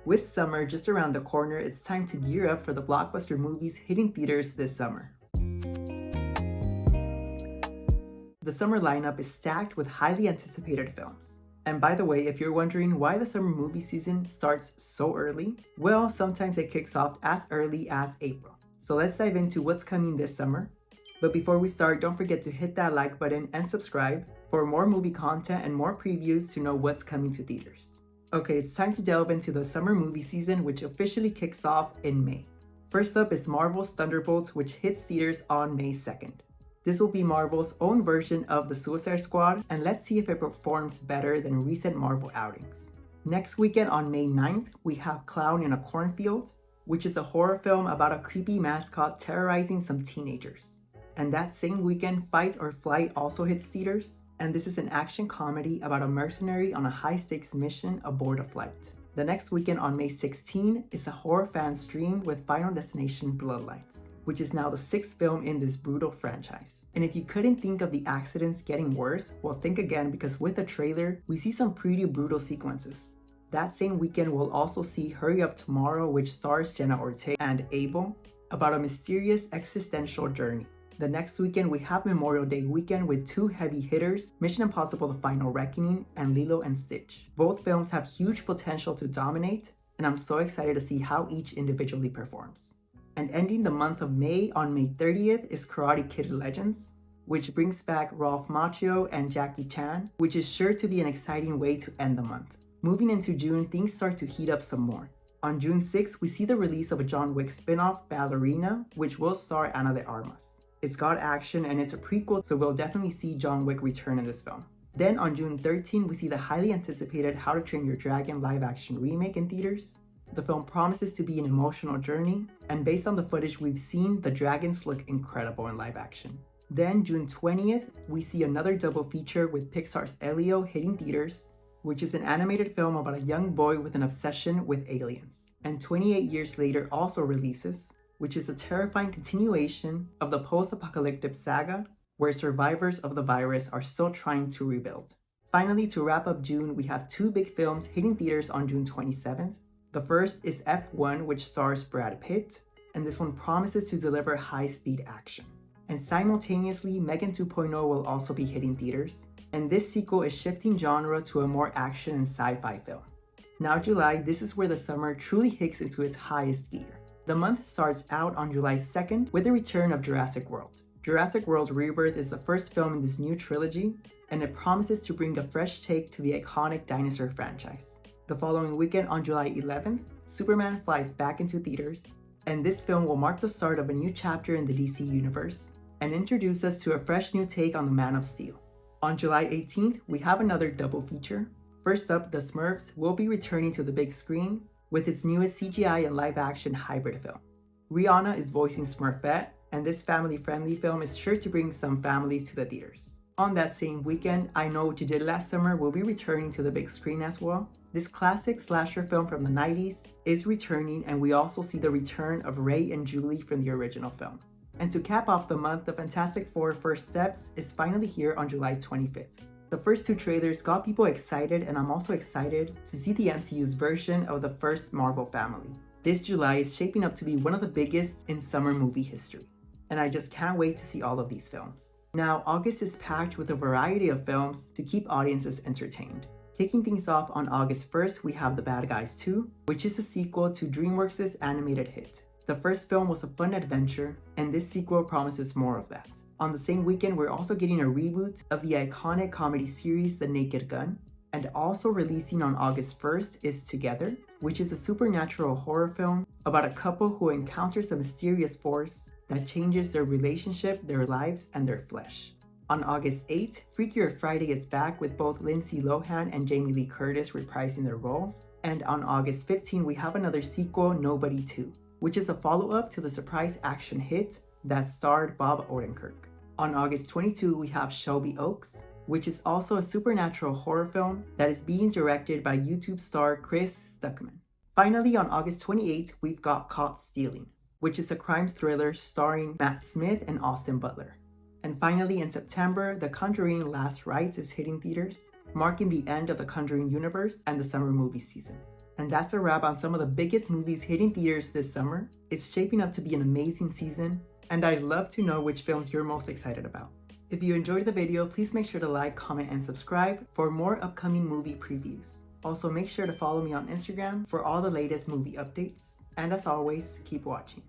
With summer just around the corner, it's time to gear up for the blockbuster movies hitting theaters this summer. The summer lineup is stacked with highly anticipated films. And by the way, if you're wondering why the summer movie season starts so early, well, sometimes it kicks off as early as April. So let's dive into what's coming this summer. But before we start, don't forget to hit that like button and subscribe for more movie content and more previews to know what's coming to theaters. Okay, it's time to delve into the summer movie season, which officially kicks off in May. First up is Marvel's Thunderbolts, which hits theaters on May 2nd. This will be Marvel's own version of the Suicide Squad, and let's see if it performs better than recent Marvel outings. Next weekend on May 9th, we have Clown in a Cornfield, which is a horror film about a creepy mascot terrorizing some teenagers. And that same weekend, Fight or Flight also hits theaters, and this is an action comedy about a mercenary on a high-stakes mission aboard a flight. The next weekend on May 16 is a horror fan's dream with Final Destination Bloodlines, which is now the 6th film in this brutal franchise. And if you couldn't think of the accidents getting worse, well, think again, because with the trailer, we see some pretty brutal sequences. That same weekend, we'll also see Hurry Up Tomorrow, which stars Jenna Ortega and Abel, about a mysterious existential journey. The next weekend, we have Memorial Day weekend with two heavy hitters, Mission Impossible The Final Reckoning and Lilo and Stitch. Both films have huge potential to dominate, and I'm so excited to see how each individually performs. And ending the month of May on May 30th is Karate Kid Legends, which brings back Ralph Macchio and Jackie Chan, which is sure to be an exciting way to end the month. Moving into June, things start to heat up some more. On June 6th, we see the release of a John Wick spin-off, Ballerina, which will star Ana de Armas. It's got action and it's a prequel, so we'll definitely see John Wick return in this film. Then on June 13th, we see the highly anticipated How to Train Your Dragon live-action remake in theaters. The film promises to be an emotional journey, and based on the footage we've seen, the dragons look incredible in live action. Then June 20th, we see another double feature with Pixar's Elio hitting theaters, which is an animated film about a young boy with an obsession with aliens. And 28 years later also releases, which is a terrifying continuation of the post-apocalyptic saga where survivors of the virus are still trying to rebuild. Finally, to wrap up June, we have two big films hitting theaters on June 27th. The first is F1, which stars Brad Pitt, and this one promises to deliver high-speed action. And simultaneously, Megan 2.0 will also be hitting theaters, and this sequel is shifting genre to a more action and sci-fi film. Now July, this is where the summer truly hits into its highest gear. The month starts out on July 2nd with the return of Jurassic World. Jurassic World Rebirth is the first film in this new trilogy, and it promises to bring a fresh take to the iconic dinosaur franchise. The following weekend on July 11th, Superman flies back into theaters, and this film will mark the start of a new chapter in the DC universe and introduce us to a fresh new take on the Man of Steel. On July 18th, we have another double feature. First up, The Smurfs will be returning to the big screen with its newest CGI and live-action hybrid film. Rihanna is voicing Smurfette, and this family-friendly film is sure to bring some families to the theaters. On that same weekend, I Know What You Did Last Summer will be returning to the big screen as well. This classic slasher film from the 90s is returning, and we also see the return of Ray and Julie from the original film. And to cap off the month, the Fantastic Four First Steps is finally here on July 25th. The first two trailers got people excited, and I'm also excited to see the MCU's version of the first Marvel family. This July is shaping up to be one of the biggest in summer movie history, and I just can't wait to see all of these films. Now, August is packed with a variety of films to keep audiences entertained. Kicking things off on August 1st, we have The Bad Guys 2, which is a sequel to DreamWorks' animated hit. The first film was a fun adventure, and this sequel promises more of that. On the same weekend, we're also getting a reboot of the iconic comedy series The Naked Gun, and also releasing on August 1st is Together, which is a supernatural horror film about a couple who encounters a mysterious force that changes their relationship, their lives, and their flesh. On August 8th, Freakier Friday is back with both Lindsay Lohan and Jamie Lee Curtis reprising their roles. And on August 15th, we have another sequel, Nobody 2, which is a follow-up to the surprise action hit that starred Bob Odenkirk. On August 22, we have Shelby Oaks, which is also a supernatural horror film that is being directed by YouTube star Chris Stuckman. Finally, on August 28th, we've got Caught Stealing, which is a crime thriller starring Matt Smith and Austin Butler. And finally, in September, The Conjuring Last Rites is hitting theaters, marking the end of the Conjuring universe and the summer movie season. And that's a wrap on some of the biggest movies hitting theaters this summer. It's shaping up to be an amazing season, and I'd love to know which films you're most excited about. If you enjoyed the video, please make sure to like, comment, and subscribe for more upcoming movie previews. Also, make sure to follow me on Instagram for all the latest movie updates. And as always, keep watching.